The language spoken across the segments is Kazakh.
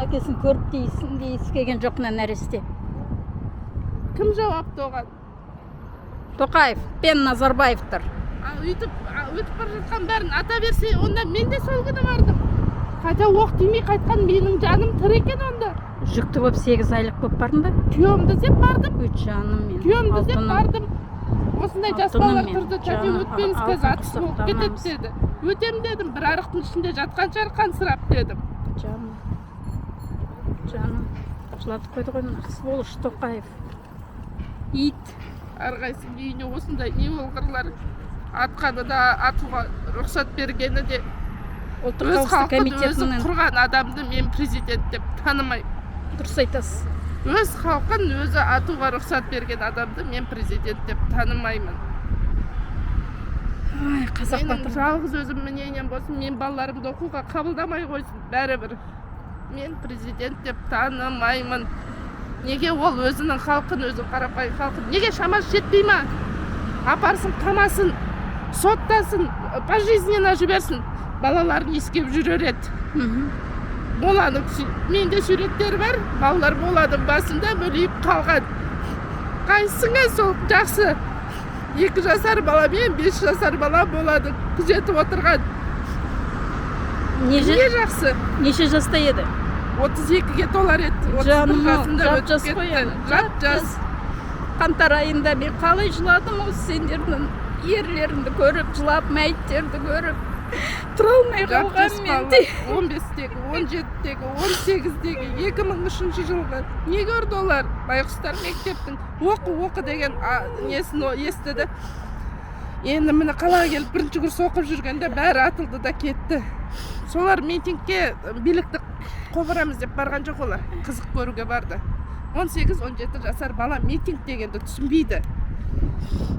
Әкесін көріп дейсін келген жоқ мына нәресте. Кім жауапты оған? Тоқаев пен Назарбаевтар. Өйтіп бара жатқан бәрін ата берсе, онда мен де сол күні бардым. Хотя оқ тимей қайтқан менің жаным тірі екен онда. Жүкті болып 8 айлық болып бардың ба? Күйеуімді деп бардым. Жаным мен. Күйеуімді деп бардым. Осындай жас балалар тұрды, тәте өтпеңіз, қазір атыс болып кетеді деді. Өтем дедім, бір арықтың ішінде жатқан шығар қансырап дедім. Жаным. Жылатып қойды ғой мына сволыш Тоқаев. Ит. Әрқайсының үйіне осындай не болғырлар атқаны да атуға рұқсат бергені де өз халқын өзі құрған адамды мен президент деп танымаймын. Дұрыс айтасыз. Өз халқын өзі атуға рұқсат берген адамды мен президент деп танымаймын. Менің жалғыз өзім мнением болсын, мен балаларымды оқуға қабылдамай қойсын, бәрібір мен президент деп танымаймын. Неге ол өзінің халқын, өзінің қарапайым халқын, неге шамасы жетпей ма? Апарсын, қамасын, соттасын, пожизненно жіберсін, балаларын иіскеп жүрер еді. Болады, менде суреттер бар, балалар болады басында бөлейіп қалған. Қайсыңа сол жақсы? 2 жасар бала мен 5 жасар бала болады, күзетіп отырған. Не жақсы? Неше жаста еді? 32-ге толар еді. Жаным, жап-жас қоян. Жап-жас. Қаңтар айында мен қалай жыладым осы сендердің ерлеріңді көріп, жылап, мәйіттерді көріп. Тұра алмай қалған менде. 15-тегі, 17-тегі, 18-тегі, 2003 жылғы. Не көрді олар? Байқұстар мектептің оқы деген несін естіді. Енді міне қалаға келіп бірінші курс оқып жүргенде бәрі атылды да кетті. Солар митингке билікті қобырамыз деп барған жоқ олар. Қызық көруге барды. 18-17 жасар бала митинг дегенді түсінбейді.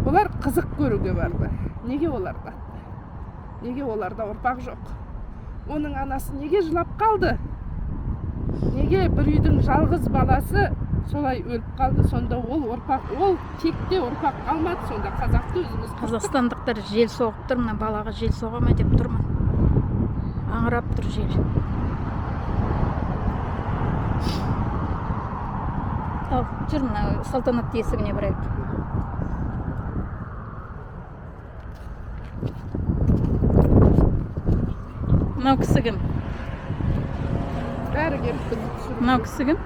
Олар қызық көруге барды. Неге оларда? Неге оларда ұрпақ жоқ? Оның анасы неге жылап қалды? Неге бір үйдің жалғыз баласы солай өліп қалды? Сонда ол ұрпақ, ол текте ұрпақ қалмады. Сонда қазақты өзіміз. Қазақстандықтар жел соғып тұр, мына балаға жел соға ма деп тұрмын. Аңырап тұр жел. Ал, жүр мына салтанатты есігіне барайық. Мынау кісі кім? Бәрі келіп күзет. Мынау кісі кім?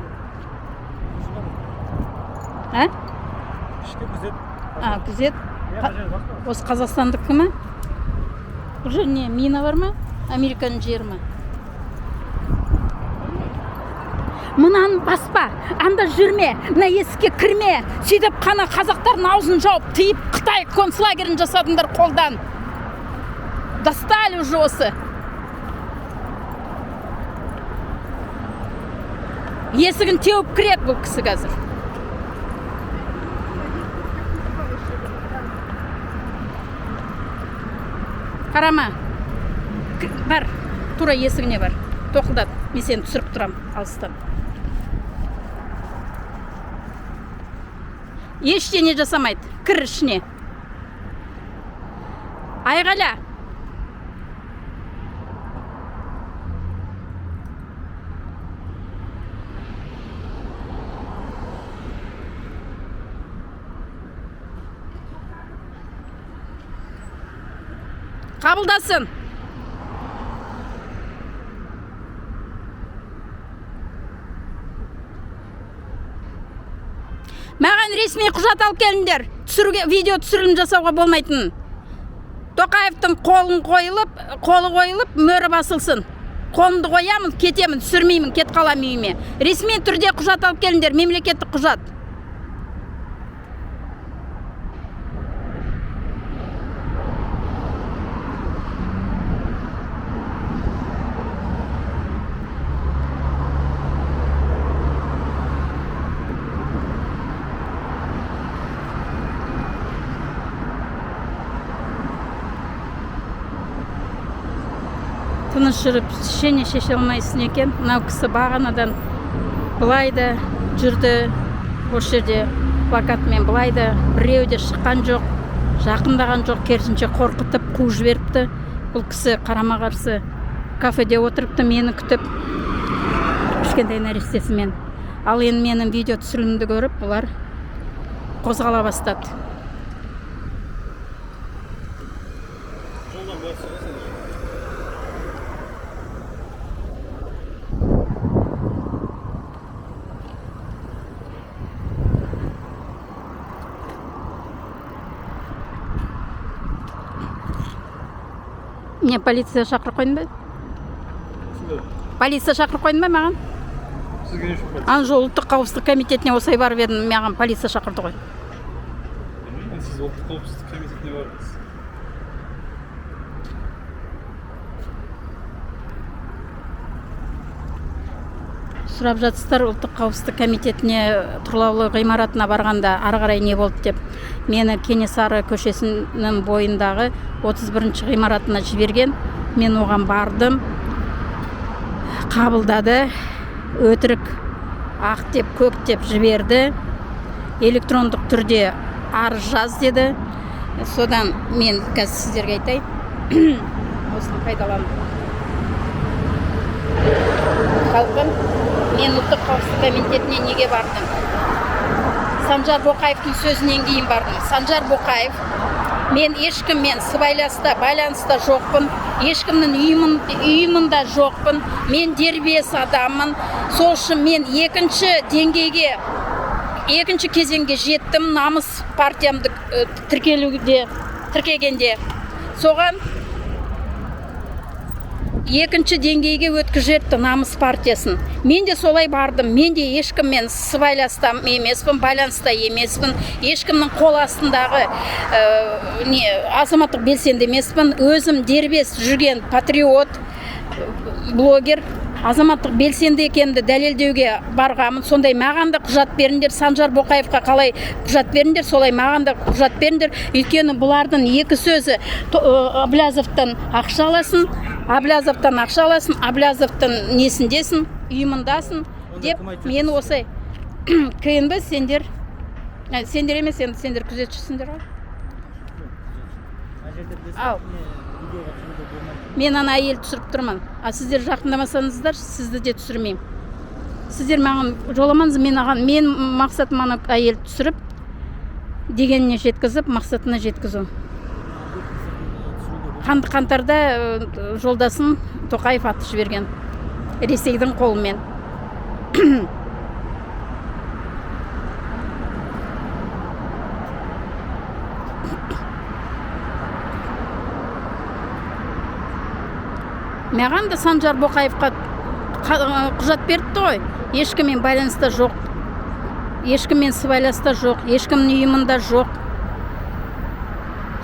Ә? Ішкі күзет. Күзет. Осы қазақстандық кімі? Бұл жер не, мина бар ма? Американың жері ма? Мынаны баспа, анда жүрме, мына есікке кірме. Сөйтіп қана қазақтардың аузын жауып, тиіп, Қытай концлагерін жасадыңдар қолдан. Достали уже осы. Есігін теуіп кіреді бұл кісі қазір. Қарама. Бар, тура есігіне бар. Тоқылдат, мен сені түсіріп тұрам алыстан. Ештеңе жасамайды, кір ішіне. Айғала. Қабылдасын. Маған ресми құжат алып келіңдер. Видео түсірілім жасауға болмайтын. Тоқаевтың қолы қойылып, мөрі басылсын. Қолымды қоямын, кетемін, түсірмеймін, кет қалам үйіме. Ресми түрде құжат алып келіңдер, мемлекеттік құжат. Тыныш жүріп, шеше алмайсың екен. Мынау кісі бағанадан былайда жүрді. Осы жерде плакатымен былайда біреу де шыққан жоқ, жақындаған жоқ, керісінше қорқытып қуып жіберіпті. Бұл кісі қарама-қарсы кафеде отырыпты, мені күтіп. кішкентай нәрестесімен. Ал енді менің видео түсірілімді көріп, бұлар қозғала бастады. Жолдан бөліп сұрасың. Не, полиция шақырып қойдың ба? Сіздер, Полиция шақырып қойдың ба маған? сізге не үшін полиция? Ана жол ұлттық қауіпсіздік комитетіне осылай барып едім, маған полиция шақырды ғой. Білмеймін, сіз ұлттық қауіпсіздік комитетіне бардыңыз. Сұрап жатсыздар, ұлттық қауіпсіздік комитетіне тұрлаулы ғимаратына барғанда ары қарай не болды деп. Мені Кенесары көшесінің бойындағы 31-ші ғимаратына жіберген. Мен оған бардым, қабылдады, өтірік ақ деп, көк деп жіберді. Электрондық түрде арыз жаз деді. Содан мен қазір сіздерге айтайын. Осыны пайдаланып. Халқым, мен ұлттық қауіпсіздік комитетіне неге бардым? Санжар Боқаевтың сөзінен кейін бардым. Санжар Боқаев, мен ешкіммен сыбайласта, байланыста жоқпын, ешкімнің үйімында жоқпын, мен дербес адаммын. Сол үшін мен екінші кезеңге жеттім, намыс партиямды тіркегенде. Соған екінші деңгейге өткізетті намыс партиясын. Мен де солай бардым. Мен де ешкіммен сыбайласта емеспін, байланыста емеспін. Ешкімнің қол астындағы азаматтық белсенді емеспін. Өзім дербес жүрген патриот, блогер, азаматтық белсенді екенді дәлелдеуге барғамын. Сондай маған да құжат беріңдер. Санжар Боқаевқа қалай құжат беріңдер, солай маған да құжат беріңдер. Өйткені бұлардың екі сөзі Аблязовтан ақша аласын, Аблязовтан несіндесін, үйіміндасын деп мені осай КНБ сендер емес, сендер күзетшісіңдер ғой. Ау. Мен ана әйел түсіріп тұрмын. Сіздер жақындамасаңыздар, сізді де түсірмеймін. Сіздер маған жоламаңыз, мен мақсатым ана әйел түсіріп, дегеніне жеткізіп, мақсатына жеткізу. Қаңтарда жолдасын Тоқаев аты жіберген. Ресейдің қолымен. Маған да Санжар Боқаевқа құжат берді ғой. Ешкіммен байланыста жоқ. Ешкіммен сыбайласта жоқ. Ешкімнің үйімінде жоқ.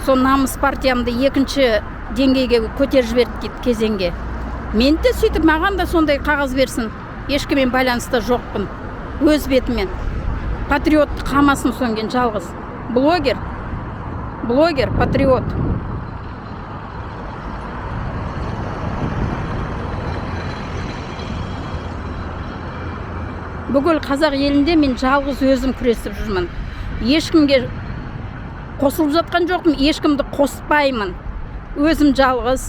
Сол намыс партиямды екінші деңгейге көтеріп жіберді кезеңге. Мен де сөйтіп, маған да сондай қағаз берсін. Ешкіммен байланыста жоқпын. Өз бетімен. Патриот қамасын сонген жалғыз. Блогер, патриот. Бүкіл қазақ елінде мен жалғыз өзім күресіп жүрмін. Ешкімге қосылып жатқан жоқпын, ешкімді қоспаймын. Өзім жалғыз.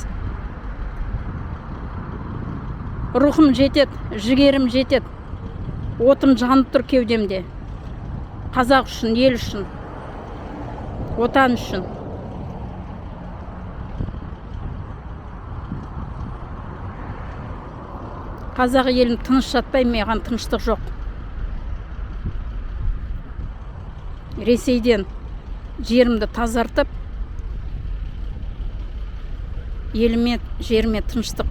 Рухым жетет, жігерім жетет. Отым жанып тұр кеудемде. Қазақ үшін, ел үшін, отан үшін. Қазақ елім тыныш жатпай, маған тыныштық жоқ. Ресейден жерімді тазартып, еліме, жеріме тыныштық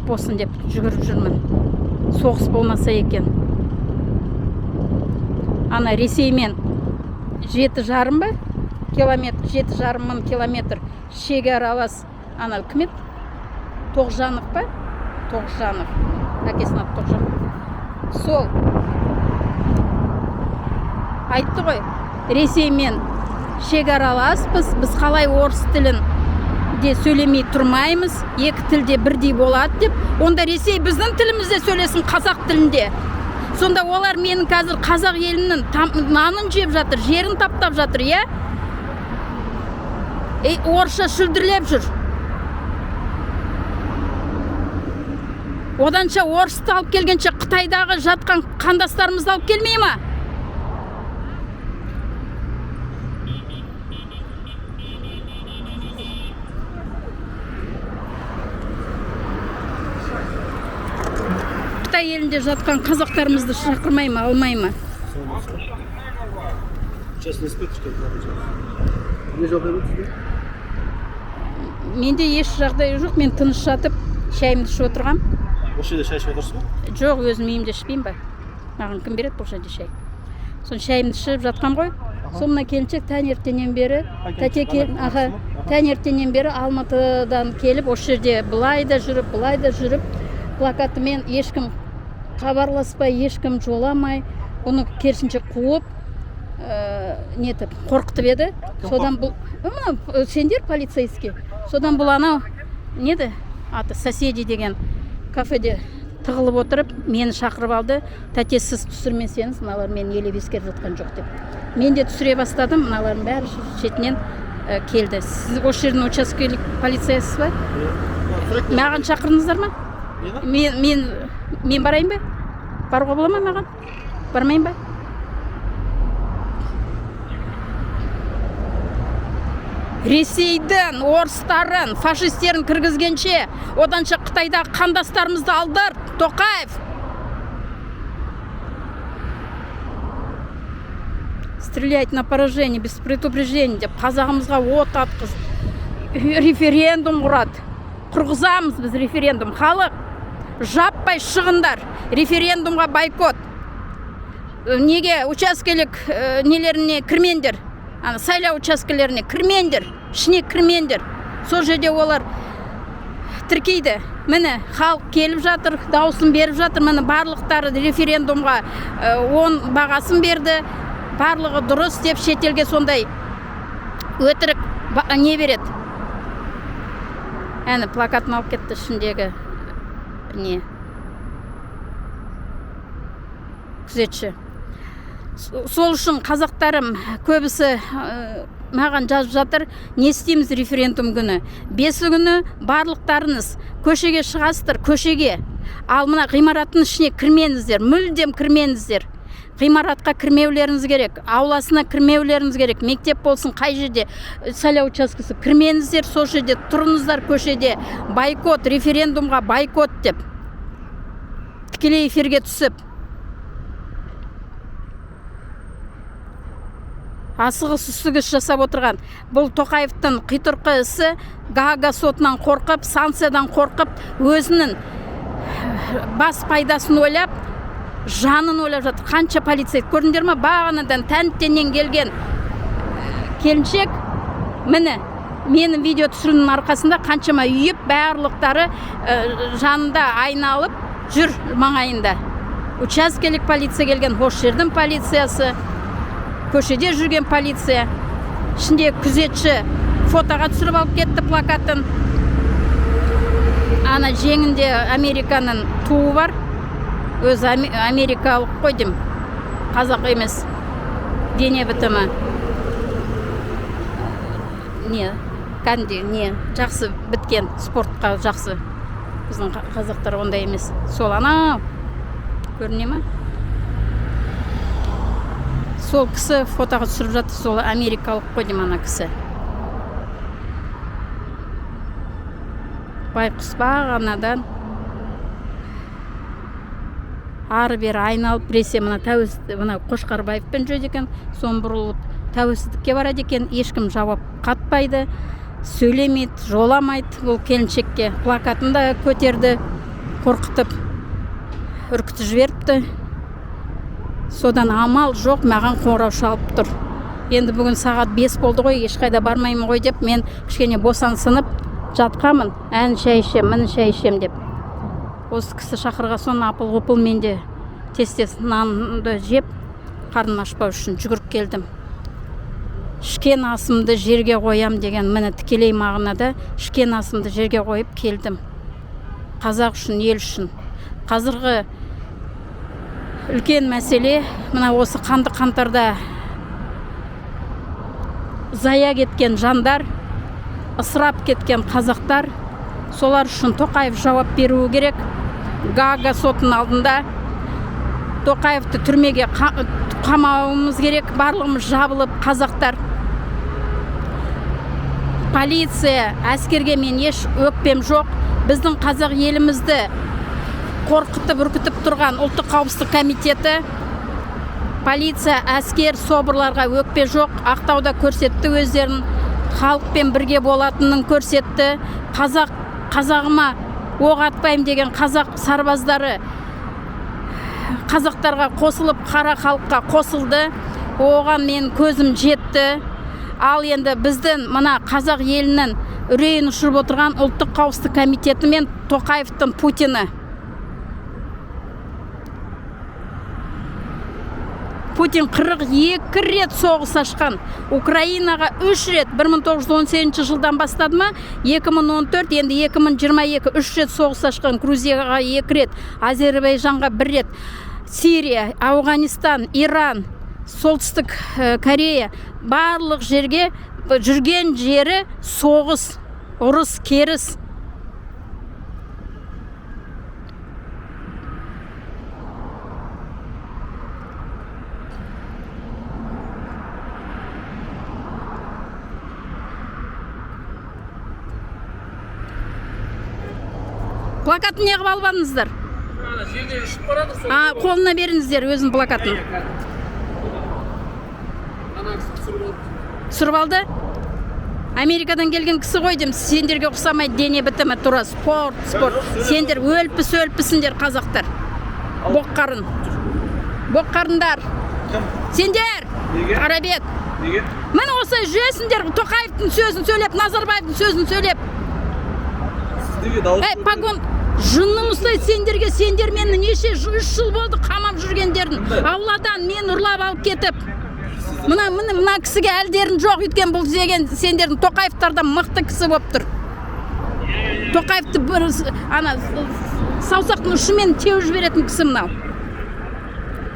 болсын деп жүгіріп жүрмін. Соғыс болмаса екен. Ана Ресеймен 7,5 ба? Километр, 7,5 мың километр шекаралас. Ана кім еді? Тоғжанов па? Тоғжанов. Әкесінің аты Тоғжанов. Сол айтты ғой, Ресеймен шекараласпыз, біз қалай орыс тілін де сөйлемей тұрмаймыз, екі тілде бірдей болады деп. Онда Ресей біздің тілімізде сөйлесін, қазақ тілінде. Сонда олар менің қазір қазақ елінің нанын жеп жатыр, жерін таптап жатыр, иә? Орысша шүлдірлеп жүр. Оданша орысты алып келгенше Қытайдағы жатқан қандастарымызды алып келмей ма? Қытай елінде жатқан қазақтарымызды шақырмай ма, алмай ма? Частный инспектор, что не жағдай өтті? Менде еш жағдай жоқ, мен тыныш жатып, шайымды ішіп отырғам. Осы жерде шай ішіп отырсыз ба? Жоқ, өзім үйімде ішпеймін ба? Маған кім береді бұл жерде шай? Сон шайымды ішіп жатқам ғой. Сон мына келіншек таңертеңнен бері, таңертеңнен бері Алматыдан келіп, осы жерде былай да жүріп, плакатымен ешкім хабарласпай, ешкім жоламай, оны керісінше қуып, нетіп, қорқытып еді. Содан бұл, сендер полицейский. Содан бұл анау, неді? Аты соседи деген кафеде тығылып отырып, мені шақырып алды. Тәте, сіз түсірмесеңіз, мыналар мені елеп ескеріп жатқан жоқ деп. Мен де түсіре бастадым, мыналардың бәрі шетінен келді. Сіз осы жердің учаскелік полициясыз ба? Маған шақырдыңыздар ма? Мен барайын ба? Баруға бола ма маған? Бармайын ба? Ресейдің, орыстарын, фашистерін кіргізгенше, оданша Қытайдағы қандастарымызды алдар, Тоқаев. Стрелять на поражение, без предупреждения деп қазағымызға от атқыз. Референдум құрады. Құрғызамыз біз референдум. Халық жаппай шығындар. Референдумға бойкот. Неге учаскелік нелеріне кірмендер? Сайлау учаскелеріне кірмендер, ішіне кірмендер. Сол жерде олар тіркейді. Міне, халық келіп жатыр, дауысын беріп жатыр. Міне, барлықтары референдумға 10 бағасын берді. Барлығы дұрыс деп шетелге сондай өтірік не береді. Әні плакатын алып кетті ішіндегі не күзетші. Сол үшін қазақтарым көбісі маған жазып жатыр, не істейміз референдум күні. 5 күні барлықтарыңыз көшеге шығасыздар, көшеге. Ал мына ғимараттың ішіне кірмеңіздер, мүлдем кірмеңіздер. Ғимаратқа кірмеулеріңіз керек, ауласына кірмеулеріңіз керек. Мектеп болсын, қай жерде сайлау учаскесі кірмеңіздер, сол жерде тұрыңыздар көшеде. Бойкот, референдумға бойкот деп. Тікелей эфирге түсіп. Асығыс үстігіс жасап отырған. Бұл Тоқаевтың қитұрқы ісі Гаага сотынан қорқып, санкциядан қорқып, өзінің бас пайдасын ойлап, жанын ойлап жатыр. Қанша полицей көрдіңдер ме? Бағанадан тәнттенен келген келіншек, міне, менің видео түсірудің арқасында қаншама үйіп, барлықтары жанында айналып жүр маңайында. Учаскелік полиция келген, хош жердің полициясы, көшеде жүрген полиция, ішінде күзетші фотоға түсіріп алып кетті плакатын. Ана жеңінде Американың туы бар. Өз америкалық қой деймін, қазақ емес. Дене бітімі. Не, кәнде, не, жақсы біткен, спортқа жақсы. Біздің қазақтар ондай емес. Сол анау, көріне ма? Сол кісі фотоға түсіріп жатыр, сол америкалық қой деймін ана кісі. Байқұс бағанадан ары-бері айналып біресе мына Қошқарбаевпен жүреді екен, сон бұрылып тәуелсіздікке барады екен, ешкім жауап қатпайды, сөйлемейді, жоламайды. Бұл келіншекке плакатын да көтерді, қорқытып, үркітіп жіберіпті. Содан амал жоқ, маған қоңырау шалып тұр. Енді бүгін сағат 5 болды ғой, ешқайда бармаймын ғой деп, мен кішкене босансынып жатқамын. Ән шай ішем, мін шай ішем деп. Осы кісі шақырға соң апыл-ғұпыл менде тез-тез нанды жеп, қарным ашпау үшін жүгіріп келдім. Ішкен асымды жерге қоям деген, міне тікелей мағынада ішкен асымды жерге қойып келдім. Қазақ үшін, ел үшін. Қазіргі үлкен мәселе, мына осы қанды қаңтарда зая кеткен жандар, ысырап кеткен қазақтар, солар үшін Тоқаев жауап беруі керек. Гаага сотының алдында Тоқаевты түрмеге қамауымыз керек, барлығымыз жабылып, қазақтар. Полиция, әскерге мен еш өкпем жоқ. Біздің қазақ елімізді қорқытып, үркітіп тұрған ұлттық қауіпсіздік комитеті, полиция, әскер, собырларға өкпе жоқ. Ақтауда көрсетті өздерін, халықпен бірге болатынын көрсетті. Қазағыма оқ атпайым деген қазақ сарбаздары қазақтарға қосылып, қара халыққа қосылды. Оған мен көзім жетті. Ал енді біздің мына қазақ елінің үрейін ұшырып отырған ұлттық қауіпсіздік комитеті мен Тоқаевтың Путині. Путин 42 рет соғыс ашқан. Украинаға 3 рет 1918 жылдан бастады ма, 2014, енді 2022 3 рет соғыс ашқан. Грузияға 2 рет, Азербайжанға 1 рет, Сирия, Ауғанистан, Иран, Солтүстік Корея, барлық жерге жүрген жері соғыс, ұрыс, керіс. Плакатын неғып албадыңыздар? Жерде ұшып барады, сол. Қолына беріңіздер өзінің плакатын. Түсіріп алды? Америкадан келген кісі ғой деймін, сендерге ұқсамайды, дене бітімі тура, спорт. Сендер өлпісіңдер қазақтар. Боққарындар. Сендер, қарабет. Неге? Міне осылай жүресіңдер, Тоқаевтың сөзін сөйлеп, Назарбаевтың сөзін сөйлеп. Сіздегі дауыс. Погон, жынның ұстайды сендерге, сендер мені неше 3 жыл болды қамап жүргендерін. Ауладан мен ұрлап алып кетіп. Мына кісіге әлдерін жоқ өткен бұл деген сендердің Тоқаевтардан мықты кісі болып тұр. Тоқаевты бір саусақтың ұшымен теуіп жіберетін кісі мынау.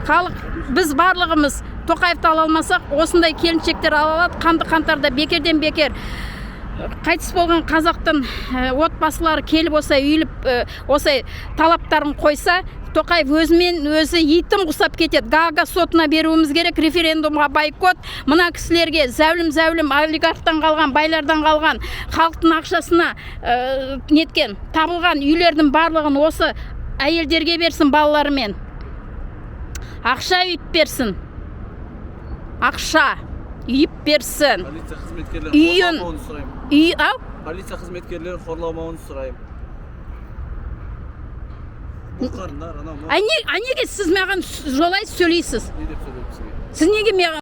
Халық, біз барлығымыз Тоқаевты ала алмасақ, осындай келіншектер ала алады, қанды қантарда бекерден бекер. Қайтыс болған қазақтың отбасылары келіп осай үйіліп, осай талаптарын қойса, Тоқаев өзімен өзі итім құсап кетеді. Гаага сотына беруіміз керек, референдумға бойкот. Мына кісілерге зәулім олигархтан қалған, байлардан қалған, халықтың ақшасына неткен, табылған үйлердің барлығын осы әйелдерге берсін, балаларымен. Ақша үйіп берсін. Ақша үйіп берсін. Полиция қызметкерлері қорламауын сұрайым. Полиция қызметкерлері қорламауын сұрайым. Неге сіз маған жолай сөйлейсіз? Не деп сөйлеймін сізге? Сіз неге маған